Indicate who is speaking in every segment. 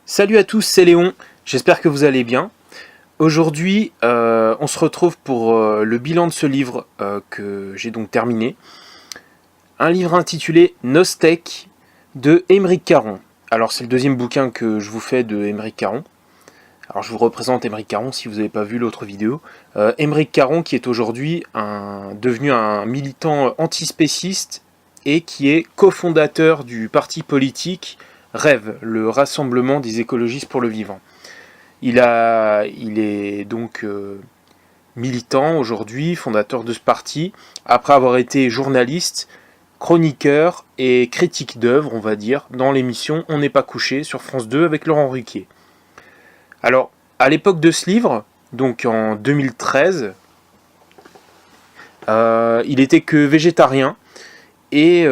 Speaker 1: Salut à tous, c'est Léon, j'espère que vous allez bien. Aujourd'hui, on se retrouve pour le bilan de ce livre que j'ai donc terminé. Un livre intitulé Nostek de Aymeric Caron. Alors c'est le deuxième bouquin que je vous fais de Aymeric Caron. Alors je vous représente Aymeric Caron si vous n'avez pas vu l'autre vidéo. Aymeric Caron qui est aujourd'hui devenu un militant antispéciste et qui est cofondateur du parti politique REV, le Rassemblement des écologistes pour le vivant. Il est donc militant aujourd'hui, fondateur de ce parti, après avoir été journaliste, chroniqueur et critique d'œuvres, on va dire, dans l'émission On n'est pas couché sur France 2 avec Laurent Ruquier. Alors, à l'époque de ce livre, donc en 2013, il était que végétarien. Et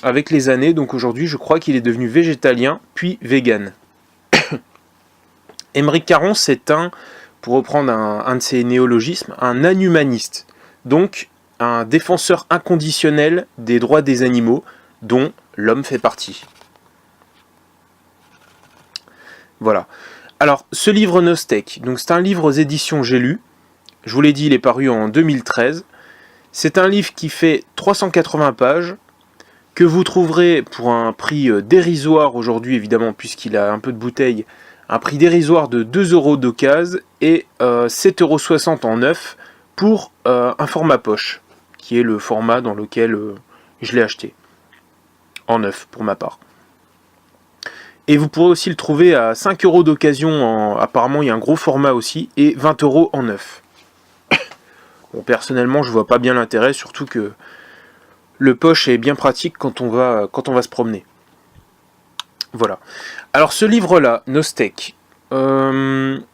Speaker 1: avec les années, donc aujourd'hui, je crois qu'il est devenu végétalien, puis vegan. Aymeric Caron, c'est pour reprendre un de ses néologismes, un inhumaniste. Donc, un défenseur inconditionnel des droits des animaux, dont l'homme fait partie. Voilà. Alors, ce livre Nostek, donc c'est un livre aux éditions J'ai lu. Je vous l'ai dit, il est paru en 2013. C'est un livre qui fait 380 pages, que vous trouverez pour un prix dérisoire aujourd'hui, évidemment, puisqu'il a un peu de bouteille, un prix dérisoire de 2 € d'occasion et 7,60 € en neuf pour un format poche, qui est le format dans lequel je l'ai acheté, en neuf pour ma part. Et vous pourrez aussi le trouver à 5 € d'occasion, apparemment il y a un gros format aussi, et 20 € en neuf. Bon, personnellement, je vois pas bien l'intérêt, surtout que le poche est bien pratique quand on va se promener. Voilà. Alors ce livre-là, Nostek, donc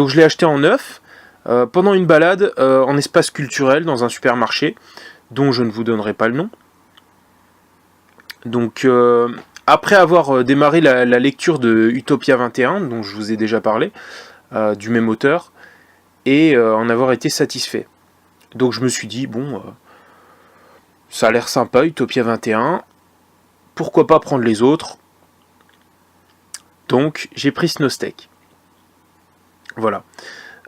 Speaker 1: je l'ai acheté en neuf, pendant une balade en espace culturel dans un supermarché, dont je ne vous donnerai pas le nom. Donc après avoir démarré la lecture de Utopia 21, dont je vous ai déjà parlé, du même auteur, et en avoir été satisfait. Donc je me suis dit, bon, ça a l'air sympa, Utopia 21, pourquoi pas prendre les autres? Donc j'ai pris ce Nostek. Voilà.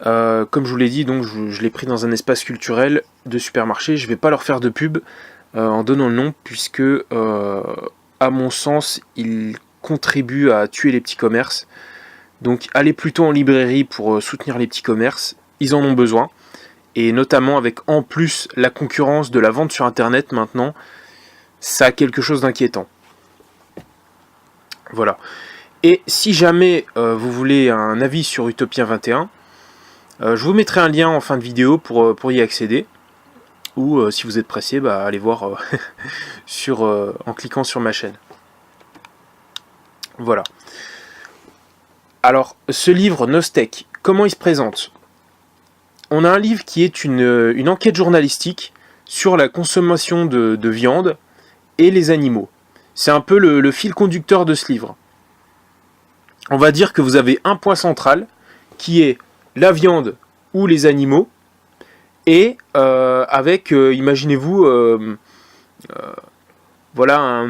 Speaker 1: Comme je vous l'ai dit, donc je l'ai pris dans un espace culturel de supermarché. Je ne vais pas leur faire de pub en donnant le nom, puisque à mon sens, il contribue à tuer les petits commerces. Donc allez plutôt en librairie pour soutenir les petits commerces. Ils en ont besoin. Et notamment avec en plus la concurrence de la vente sur internet maintenant, ça a quelque chose d'inquiétant. Voilà. Et si jamais vous voulez un avis sur Utopia 21, je vous mettrai un lien en fin de vidéo pour y accéder. Ou si vous êtes pressé, allez voir en cliquant sur ma chaîne. Voilà. Alors, ce livre, Nostek, comment il se présente? On a un livre qui est une enquête journalistique sur la consommation de viande et les animaux. C'est un peu le fil conducteur de ce livre. On va dire que vous avez un point central qui est la viande ou les animaux, et avec, imaginez-vous, voilà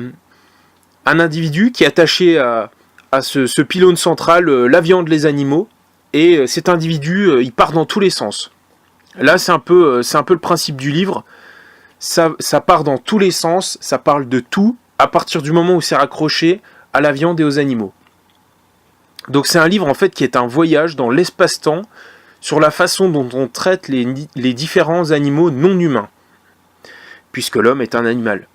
Speaker 1: un individu qui est attaché à ce pylône central, la viande, les animaux, et cet individu, il part dans tous les sens. Là, c'est un peu le principe du livre. Ça part dans tous les sens, ça parle de tout, à partir du moment où c'est raccroché à la viande et aux animaux. Donc c'est un livre en fait qui est un voyage dans l'espace-temps sur la façon dont on traite les différents animaux non humains, puisque l'homme est un animal.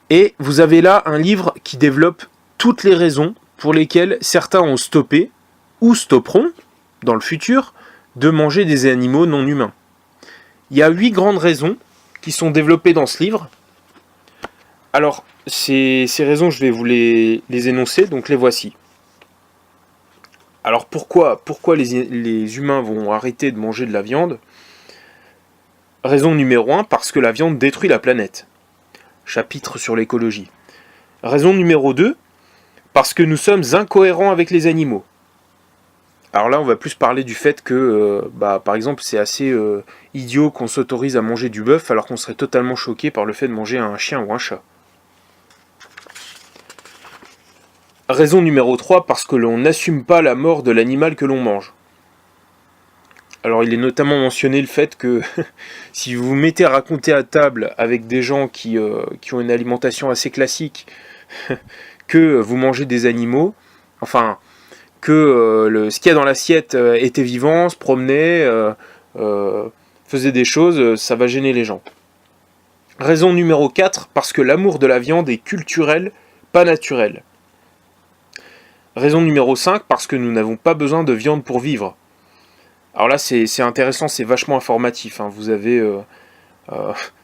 Speaker 1: Et vous avez là un livre qui développe toutes les raisons pour lesquelles certains ont stoppé, ou stopperont, dans le futur, de manger des animaux non humains. Il y a 8 grandes raisons qui sont développées dans ce livre. Alors, ces raisons, je vais vous les énoncer, donc les voici. Alors pourquoi les humains vont arrêter de manger de la viande? Raison numéro 1, parce que la viande détruit la planète. Chapitre sur l'écologie. Raison numéro 2, parce que nous sommes incohérents avec les animaux. Alors là, on va plus parler du fait que, par exemple, c'est assez idiot qu'on s'autorise à manger du bœuf alors qu'on serait totalement choqué par le fait de manger un chien ou un chat. Raison numéro 3, parce que l'on n'assume pas la mort de l'animal que l'on mange. Alors il est notamment mentionné le fait que si vous vous mettez à raconter à table avec des gens qui ont une alimentation assez classique, que vous mangez des animaux, enfin que ce qu'il y a dans l'assiette était vivant, se promenait, faisait des choses, ça va gêner les gens. Raison numéro 4, parce que l'amour de la viande est culturel, pas naturel. Raison numéro 5, parce que nous n'avons pas besoin de viande pour vivre. Alors là, c'est intéressant, c'est vachement informatif. Hein. Vous avez,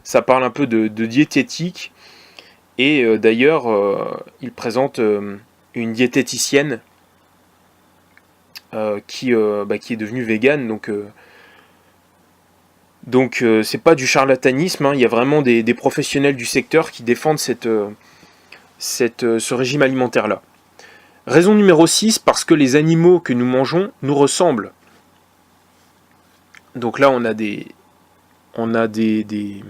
Speaker 1: ça parle un peu de diététique. Et d'ailleurs, il présente une diététicienne qui est devenue végane. Donc c'est pas du charlatanisme. Hein. Il y a vraiment des professionnels du secteur qui défendent ce régime alimentaire-là. Raison numéro 6, parce que les animaux que nous mangeons nous ressemblent. Donc là, on a des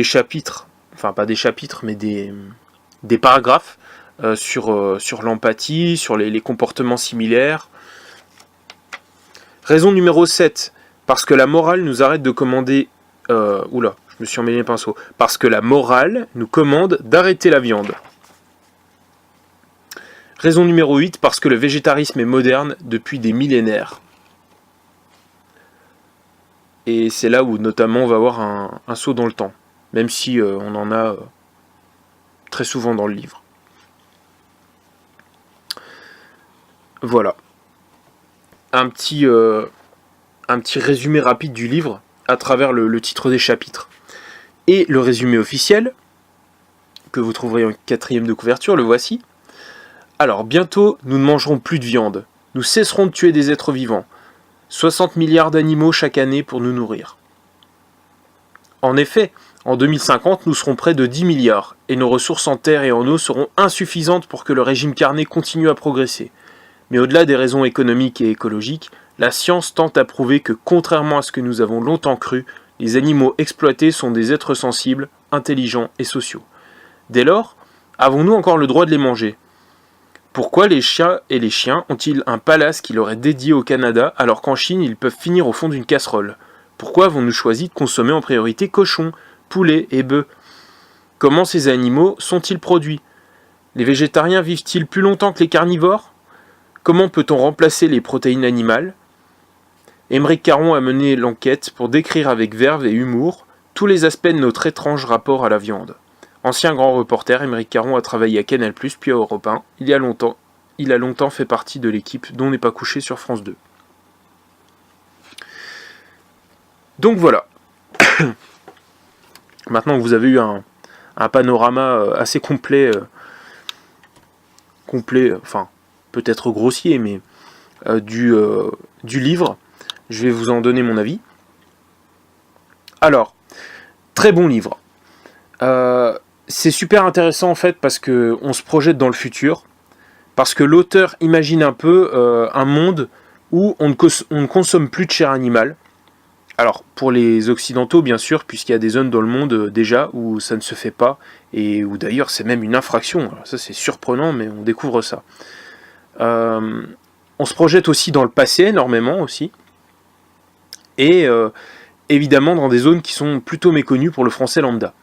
Speaker 1: chapitres, enfin pas des chapitres, mais des paragraphes sur l'empathie, sur les comportements similaires. Raison numéro 7, parce que la morale nous arrête de commander... je me suis emmêlé les pinceaux. Parce que la morale nous commande d'arrêter la viande. Raison numéro 8, parce que le végétarisme est moderne depuis des millénaires. Et c'est là où notamment on va avoir un saut dans le temps, même si on en a très souvent dans le livre. Voilà. Un petit résumé rapide du livre à travers le titre des chapitres. Et le résumé officiel, que vous trouverez en 4e de couverture, le voici. Alors, bientôt, nous ne mangerons plus de viande. Nous cesserons de tuer des êtres vivants. 60 milliards d'animaux chaque année pour nous nourrir. En effet, en 2050, nous serons près de 10 milliards, et nos ressources en terre et en eau seront insuffisantes pour que le régime carné continue à progresser. Mais au-delà des raisons économiques et écologiques, la science tente à prouver que, contrairement à ce que nous avons longtemps cru, les animaux exploités sont des êtres sensibles, intelligents et sociaux. Dès lors, avons-nous encore le droit de les manger ? Pourquoi les chats et les chiens ont-ils un palace qui leur est dédié au Canada alors qu'en Chine ils peuvent finir au fond d'une casserole ? Pourquoi avons-nous choisi de consommer en priorité cochons, poulets et bœufs ? Comment ces animaux sont-ils produits ? Les végétariens vivent-ils plus longtemps que les carnivores ? Comment peut-on remplacer les protéines animales ? Émeric Caron a mené l'enquête pour décrire avec verve et humour tous les aspects de notre étrange rapport à la viande. Ancien grand reporter, Émeric Caron a travaillé à Canal+, puis à Europe 1. Il a longtemps fait partie de l'équipe dont n'est pas couché sur France 2. Donc voilà. Maintenant que vous avez eu un panorama assez complet, enfin peut-être grossier, mais du livre, je vais vous en donner mon avis. Alors, très bon livre. C'est super intéressant en fait parce qu'on se projette dans le futur, parce que l'auteur imagine un peu un monde où on ne consomme plus de chair animale. Alors pour les occidentaux bien sûr, puisqu'il y a des zones dans le monde déjà où ça ne se fait pas, et où d'ailleurs c'est même une infraction. Alors ça c'est surprenant mais on découvre ça. On se projette aussi dans le passé énormément aussi, et évidemment dans des zones qui sont plutôt méconnues pour le français lambda.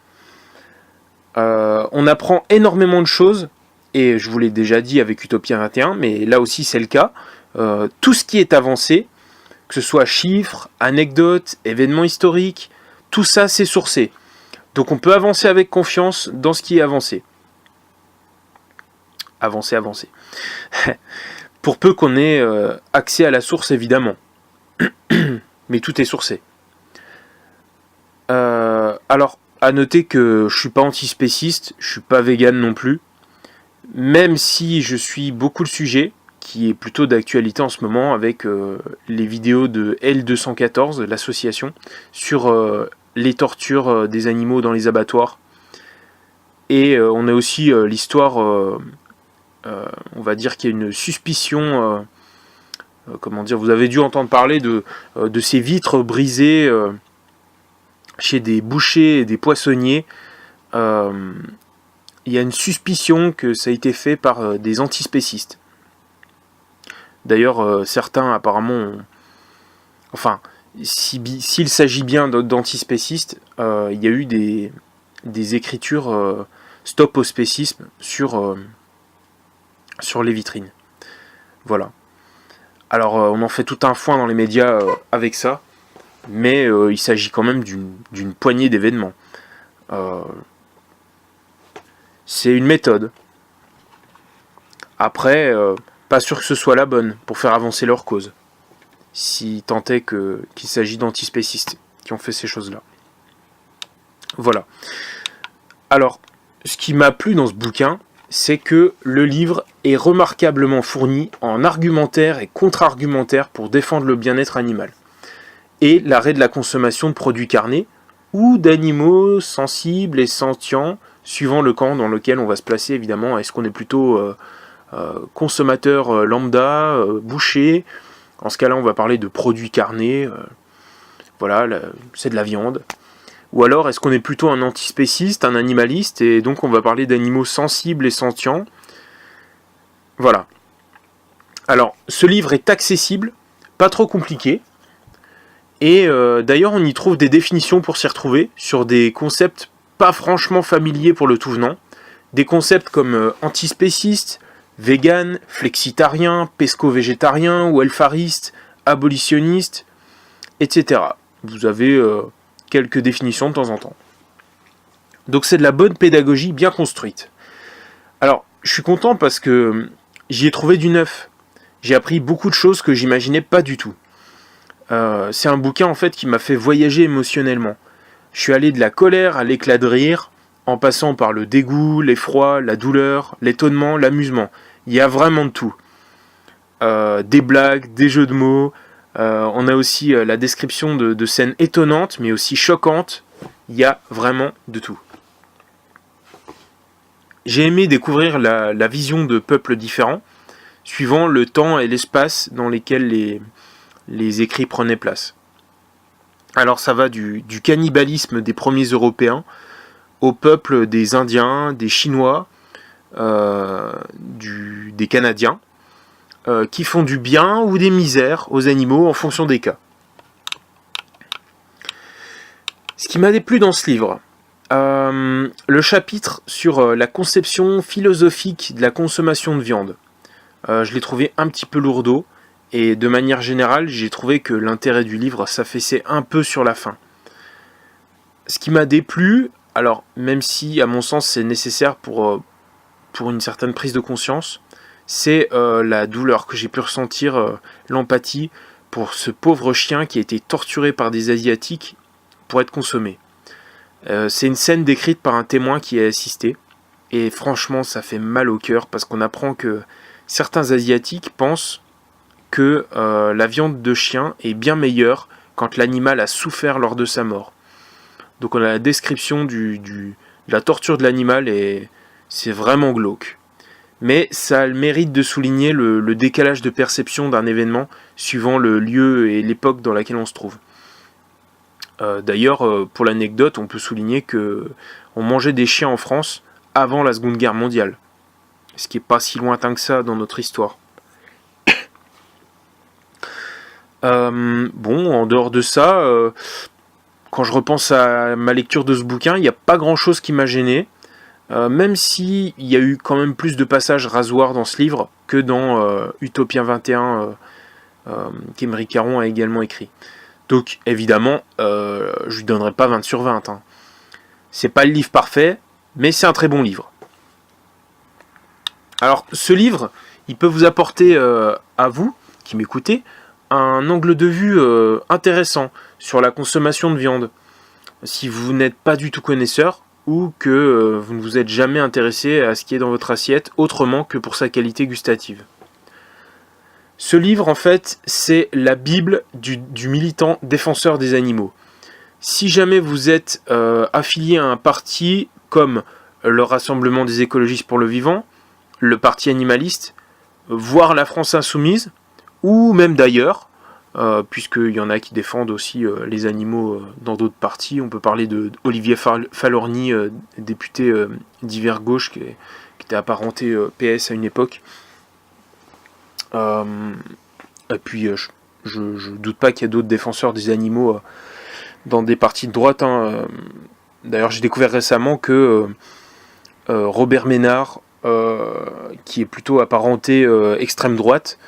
Speaker 1: On apprend énormément de choses, et je vous l'ai déjà dit avec Utopia 21, mais là aussi c'est le cas. Tout ce qui est avancé, que ce soit chiffres, anecdotes, événements historiques, tout ça c'est sourcé. Donc on peut avancer avec confiance dans ce qui est avancé. Avancer. Pour peu qu'on ait accès à la source évidemment. Mais tout est sourcé. Alors, à noter que je suis pas antispéciste, je suis pas vegan non plus, même si je suis beaucoup le sujet, qui est plutôt d'actualité en ce moment avec les vidéos de L214, l'association, sur les tortures des animaux dans les abattoirs. Et on a aussi l'histoire, on va dire qu'il y a une suspicion, vous avez dû entendre parler de ces vitres brisées chez des bouchers et des poissonniers il y a une suspicion que ça a été fait par des antispécistes. D'ailleurs, certains apparemment enfin, s'il s'agit bien d'antispécistes, il y a eu des écritures stop au spécisme sur les vitrines. Voilà. Alors, on en fait tout un foin dans les médias avec ça, mais il s'agit quand même d'une poignée d'événements. C'est une méthode. Après, pas sûr que ce soit la bonne pour faire avancer leur cause. Si tant est qu'il s'agit d'antispécistes qui ont fait ces choses-là. Voilà. Alors, ce qui m'a plu dans ce bouquin, c'est que le livre est remarquablement fourni en argumentaire et contre-argumentaire pour défendre le bien-être animal et l'arrêt de la consommation de produits carnés ou d'animaux sensibles et sentients, suivant le camp dans lequel on va se placer évidemment. Est-ce qu'on est plutôt consommateur lambda, boucher? En ce cas-là, on va parler de produits carnés, voilà, c'est de la viande. Ou alors, est-ce qu'on est plutôt un antispéciste, un animaliste, et donc on va parler d'animaux sensibles et sentients? Voilà. Alors, ce livre est accessible, pas trop compliqué, et d'ailleurs, on y trouve des définitions pour s'y retrouver, sur des concepts pas franchement familiers pour le tout venant. Des concepts comme antispéciste, vegan, flexitarien, pesco-végétarien, welfariste, abolitionniste, etc. Vous avez quelques définitions de temps en temps. Donc c'est de la bonne pédagogie bien construite. Alors, je suis content parce que j'y ai trouvé du neuf. J'ai appris beaucoup de choses que j'imaginais pas du tout. C'est un bouquin en fait qui m'a fait voyager émotionnellement. Je suis allé de la colère à l'éclat de rire, en passant par le dégoût, l'effroi, la douleur, l'étonnement, l'amusement. Il y a vraiment de tout. Des blagues, des jeux de mots. On a aussi la description de scènes étonnantes, mais aussi choquantes. Il y a vraiment de tout. J'ai aimé découvrir la vision de peuples différents, suivant le temps et l'espace dans lesquels les écrits prenaient place. Alors ça va du cannibalisme des premiers Européens, au peuple des Indiens, des Chinois, des Canadiens, qui font du bien ou des misères aux animaux en fonction des cas. Ce qui m'a déplu dans ce livre, le chapitre sur la conception philosophique de la consommation de viande. Je l'ai trouvé un petit peu lourdeau, et de manière générale, j'ai trouvé que l'intérêt du livre s'affaissait un peu sur la fin. Ce qui m'a déplu, alors même si à mon sens c'est nécessaire pour une certaine prise de conscience, c'est la douleur que j'ai pu ressentir, l'empathie pour ce pauvre chien qui a été torturé par des Asiatiques pour être consommé. C'est une scène décrite par un témoin qui a assisté, et franchement ça fait mal au cœur parce qu'on apprend que certains Asiatiques pensent que la viande de chien est bien meilleure quand l'animal a souffert lors de sa mort. Donc on a la description de la torture de l'animal et c'est vraiment glauque. Mais ça a le mérite de souligner le décalage de perception d'un événement suivant le lieu et l'époque dans laquelle on se trouve. D'ailleurs, pour l'anecdote, on peut souligner que on mangeait des chiens en France avant la Seconde Guerre mondiale. Ce qui n'est pas si lointain que ça dans notre histoire. Bon, en dehors de ça, quand je repense à ma lecture de ce bouquin, il n'y a pas grand chose qui m'a gêné, même s'il y a eu quand même plus de passages rasoirs dans ce livre que dans Utopia 21 qu'Émeric Caron a également écrit. Donc évidemment, je lui donnerai pas 20 sur 20. Hein. C'est pas le livre parfait, mais c'est un très bon livre. Alors ce livre, il peut vous apporter à vous, qui m'écoutez, un angle de vue intéressant sur la consommation de viande. Si vous n'êtes pas du tout connaisseur ou que vous ne vous êtes jamais intéressé à ce qui est dans votre assiette autrement que pour sa qualité gustative. Ce livre, en fait, c'est la Bible du militant défenseur des animaux. Si jamais vous êtes affilié à un parti comme le Rassemblement des écologistes pour le vivant, le parti animaliste, voire la France insoumise, ou même d'ailleurs, puisqu'il y en a qui défendent aussi les animaux dans d'autres partis. On peut parler de Olivier Falorni, député d'hiver gauche, qui était apparenté PS à une époque. Et puis je doute pas qu'il y a d'autres défenseurs des animaux dans des partis de droite. D'ailleurs, j'ai découvert récemment que Robert Ménard, qui est plutôt apparenté extrême droite,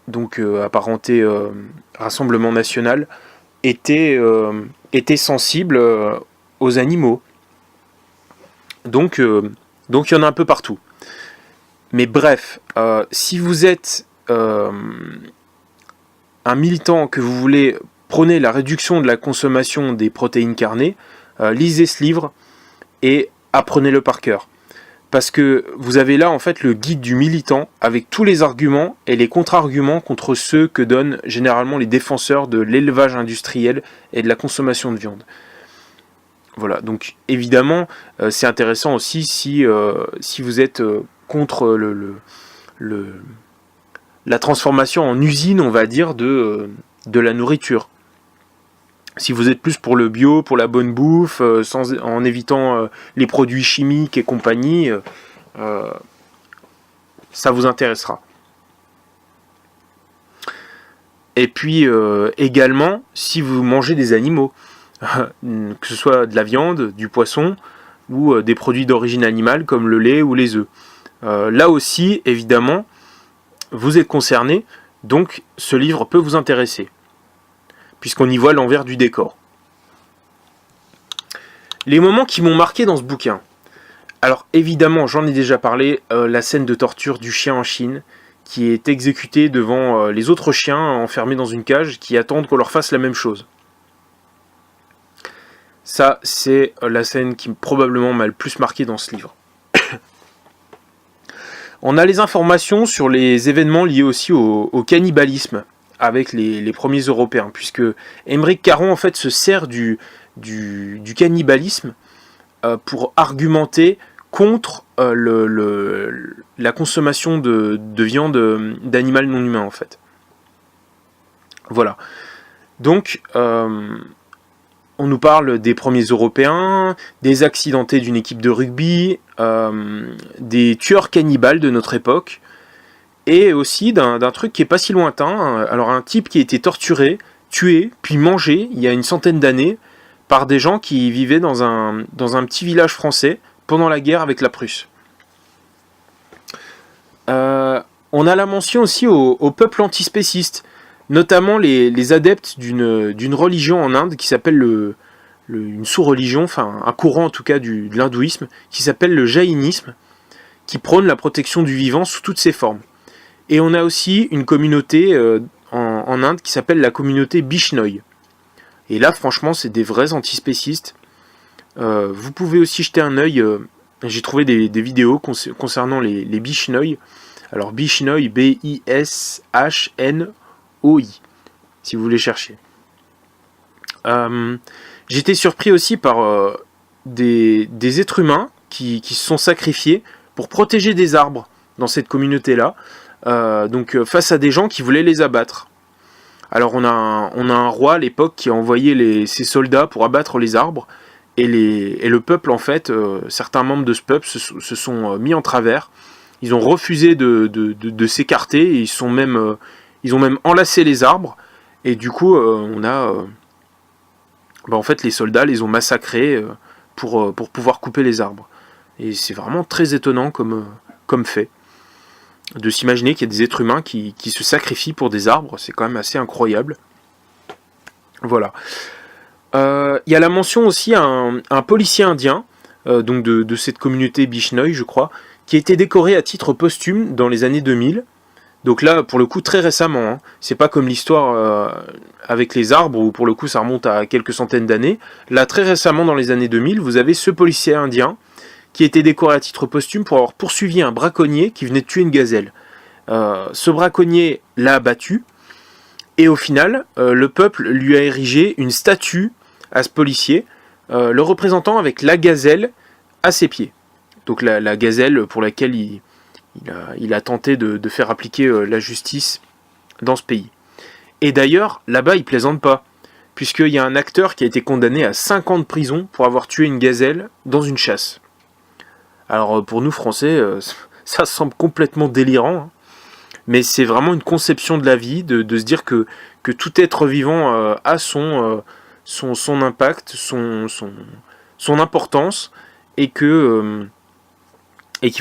Speaker 1: donc apparenté Rassemblement National, était sensible aux animaux. Donc il y en a un peu partout. Mais bref, si vous êtes un militant, que vous voulez prôner la réduction de la consommation des protéines carnées, lisez ce livre et apprenez-le par cœur. Parce que vous avez là en fait le guide du militant avec tous les arguments et les contre-arguments contre ceux que donnent généralement les défenseurs de l'élevage industriel et de la consommation de viande. Voilà, donc évidemment c'est intéressant aussi si vous êtes contre la transformation en usine, on va dire, de la nourriture. Si vous êtes plus pour le bio, pour la bonne bouffe, en évitant les produits chimiques et compagnie, ça vous intéressera. Et puis également, si vous mangez des animaux, que ce soit de la viande, du poisson, ou des produits d'origine animale comme le lait ou les œufs. Là aussi, évidemment, vous êtes concerné, donc ce livre peut vous intéresser, puisqu'on y voit l'envers du décor. Les moments qui m'ont marqué dans ce bouquin. Alors évidemment, j'en ai déjà parlé, la scène de torture du chien en Chine, qui est exécuté devant les autres chiens enfermés dans une cage, qui attendent qu'on leur fasse la même chose. Ça, c'est la scène qui probablement m'a le plus marqué dans ce livre. On a les informations sur les événements liés aussi au cannibalisme avec les premiers Européens, puisque Émeric Caron en fait se sert du cannibalisme pour argumenter contre la consommation de viande d'animal non humain en fait. Voilà. Donc on nous parle des premiers Européens, des accidentés d'une équipe de rugby, des tueurs cannibales de notre époque, et aussi d'un truc qui est pas si lointain. Alors un type qui a été torturé, tué, puis mangé il y a une centaine d'années par des gens qui vivaient dans un petit village français pendant la guerre avec la Prusse. On a la mention aussi au peuple antispéciste, notamment les adeptes d'une religion en Inde qui s'appelle une sous-religion, enfin un courant en tout cas de l'hindouisme, qui s'appelle le jaïnisme, qui prône la protection du vivant sous toutes ses formes. Et on a aussi une communauté en Inde qui s'appelle la communauté Bishnoi. Et là franchement c'est des vrais antispécistes. Vous pouvez aussi jeter un œil, j'ai trouvé des vidéos concernant les Bishnoi. Alors Bishnoi, B-I-S-H-N OI, si vous voulez chercher. J'étais surpris aussi par des êtres humains qui se sont sacrifiés pour protéger des arbres dans cette communauté-là, donc face à des gens qui voulaient les abattre. Alors on a un roi à l'époque qui a envoyé ses soldats pour abattre les arbres, et le peuple en fait, certains membres de ce peuple se sont mis en travers. Ils ont refusé de s'écarter, et ils ont même enlacé les arbres, et du coup en fait les soldats les ont massacrés pour pouvoir couper les arbres. Et c'est vraiment très étonnant comme fait, de s'imaginer qu'il y a des êtres humains qui se sacrifient pour des arbres. C'est quand même assez incroyable. Voilà. Il y a la mention aussi à un policier indien, donc de cette communauté Bishnoi, je crois, qui a été décoré à titre posthume dans les années 2000. Donc là, pour le coup, très récemment. Hein. C'est pas comme l'histoire avec les arbres, où pour le coup, ça remonte à quelques centaines d'années. Là, très récemment, dans les années 2000, vous avez ce policier indien qui a été décoré à titre posthume pour avoir poursuivi un braconnier qui venait de tuer une gazelle. Ce braconnier l'a abattu, et au final, le peuple lui a érigé une statue à ce policier, le représentant avec la gazelle à ses pieds. Donc la gazelle pour laquelle il a tenté de faire appliquer la justice dans ce pays. Et d'ailleurs, là-bas, ils plaisantent pas, puisqu'il y a un acteur qui a été condamné à 5 ans de prison pour avoir tué une gazelle dans une chasse. Alors pour nous Français, ça semble complètement délirant, hein. Mais c'est vraiment une conception de la vie, de se dire que tout être vivant a son impact, son importance, et qu'il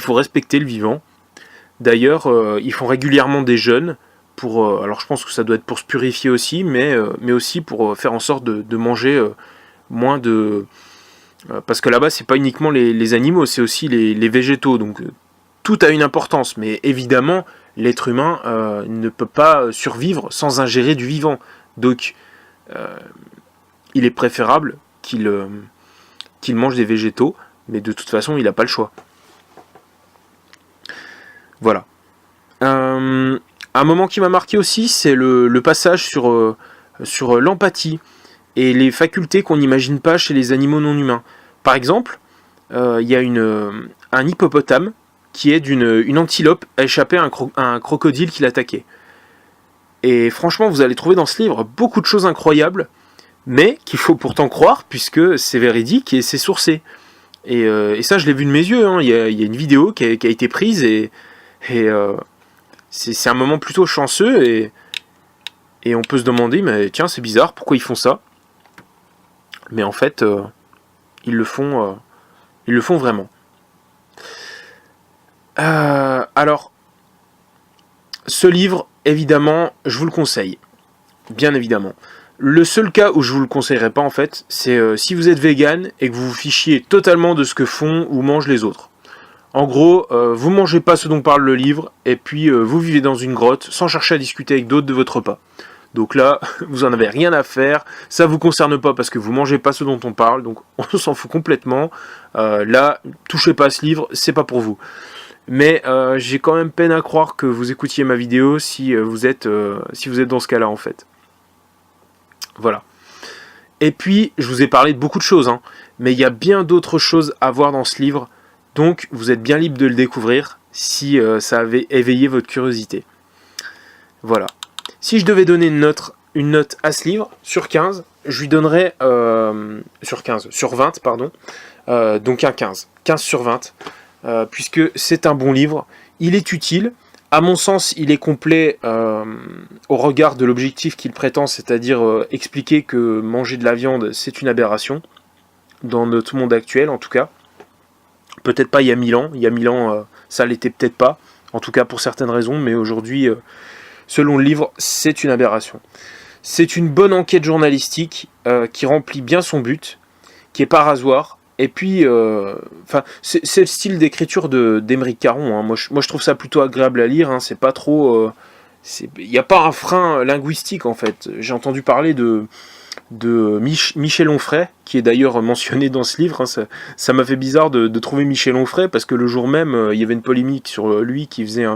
Speaker 1: faut respecter le vivant. D'ailleurs, ils font régulièrement des jeûnes, alors je pense que ça doit être pour se purifier aussi, mais aussi pour faire en sorte de manger moins de... parce que là-bas, c'est pas uniquement les animaux, c'est aussi les végétaux, donc tout a une importance, mais évidemment, l'être humain ne peut pas survivre sans ingérer du vivant. Donc, il est préférable qu'il mange des végétaux, mais de toute façon, il n'a pas le choix. Voilà. Un moment qui m'a marqué aussi, c'est le passage sur l'empathie et les facultés qu'on n'imagine pas chez les animaux non humains. Par exemple, il y a un hippopotame qui aide une antilope à échapper à un crocodile qui l'attaquait. Et franchement, vous allez trouver dans ce livre beaucoup de choses incroyables, mais qu'il faut pourtant croire, puisque c'est véridique et c'est sourcé. Et ça, je l'ai vu de mes yeux, hein. Il y a une vidéo qui a été prise, et c'est un moment plutôt chanceux, et on peut se demander, mais tiens, c'est bizarre, pourquoi ils font ça? Mais en fait, ils le font vraiment. Alors, ce livre, évidemment, je vous le conseille. Bien évidemment. Le seul cas où je vous le conseillerais pas, en fait, c'est si vous êtes vegan et que vous vous fichiez totalement de ce que font ou mangent les autres. En gros, vous mangez pas ce dont parle le livre, et puis vous vivez dans une grotte sans chercher à discuter avec d'autres de votre repas. Donc là, vous en avez rien à faire, ça vous concerne pas parce que vous mangez pas ce dont on parle, donc on s'en fout complètement. Là, touchez pas à ce livre, c'est pas pour vous. Mais j'ai quand même peine à croire que vous écoutiez ma vidéo si vous êtes dans ce cas-là, en fait. Voilà. Et puis, je vous ai parlé de beaucoup de choses, hein, mais il y a bien d'autres choses à voir dans ce livre, donc vous êtes bien libre de le découvrir si ça avait éveillé votre curiosité. Voilà. Si je devais donner une note à ce livre, sur 15, je lui donnerais... sur 20, pardon. Donc un 15. 15 sur 20. Puisque c'est un bon livre. Il est utile. À mon sens, il est complet au regard de l'objectif qu'il prétend, c'est-à-dire expliquer que manger de la viande, c'est une aberration. Dans notre monde actuel, en tout cas. Peut-être pas il y a 1000 ans. Il y a 1000 ans, ça l'était peut-être pas. En tout cas, pour certaines raisons. Mais aujourd'hui... selon le livre, c'est une aberration. C'est une bonne enquête journalistique qui remplit bien son but, qui est pas rasoir. Et puis, c'est le style d'écriture d'Émeric Caron, hein. Moi, je trouve ça plutôt agréable à lire, hein. C'est pas trop... il n'y a pas un frein linguistique, en fait. J'ai entendu parler de Michel Onfray, qui est d'ailleurs mentionné dans ce livre, hein. Ça m'a fait bizarre de trouver Michel Onfray, parce que le jour même, il y avait une polémique sur lui qui faisait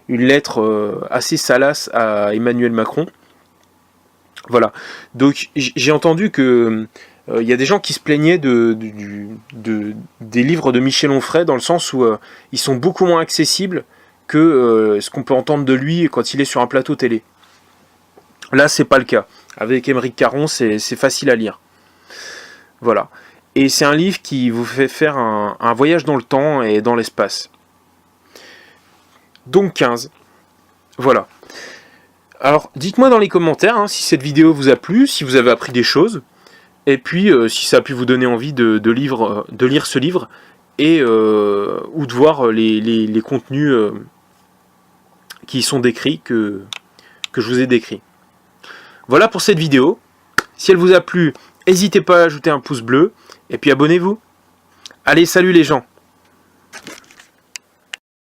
Speaker 1: une lettre assez salace à Emmanuel Macron. Voilà. Donc j'ai entendu que il y a des gens qui se plaignaient des livres de Michel Onfray, dans le sens où ils sont beaucoup moins accessibles que ce qu'on peut entendre de lui quand il est sur un plateau télé. Là, c'est pas le cas. Avec Émeric Caron, c'est facile à lire. Voilà. Et c'est un livre qui vous fait faire un voyage dans le temps et dans l'espace. Donc 15. Voilà. Alors, dites-moi dans les commentaires, hein, si cette vidéo vous a plu, si vous avez appris des choses, et puis si ça a pu vous donner envie de lire ce livre, et ou de voir les contenus qui y sont décrits, que je vous ai décrits. Voilà pour cette vidéo. Si elle vous a plu, n'hésitez pas à ajouter un pouce bleu, et puis abonnez-vous. Allez, salut les gens!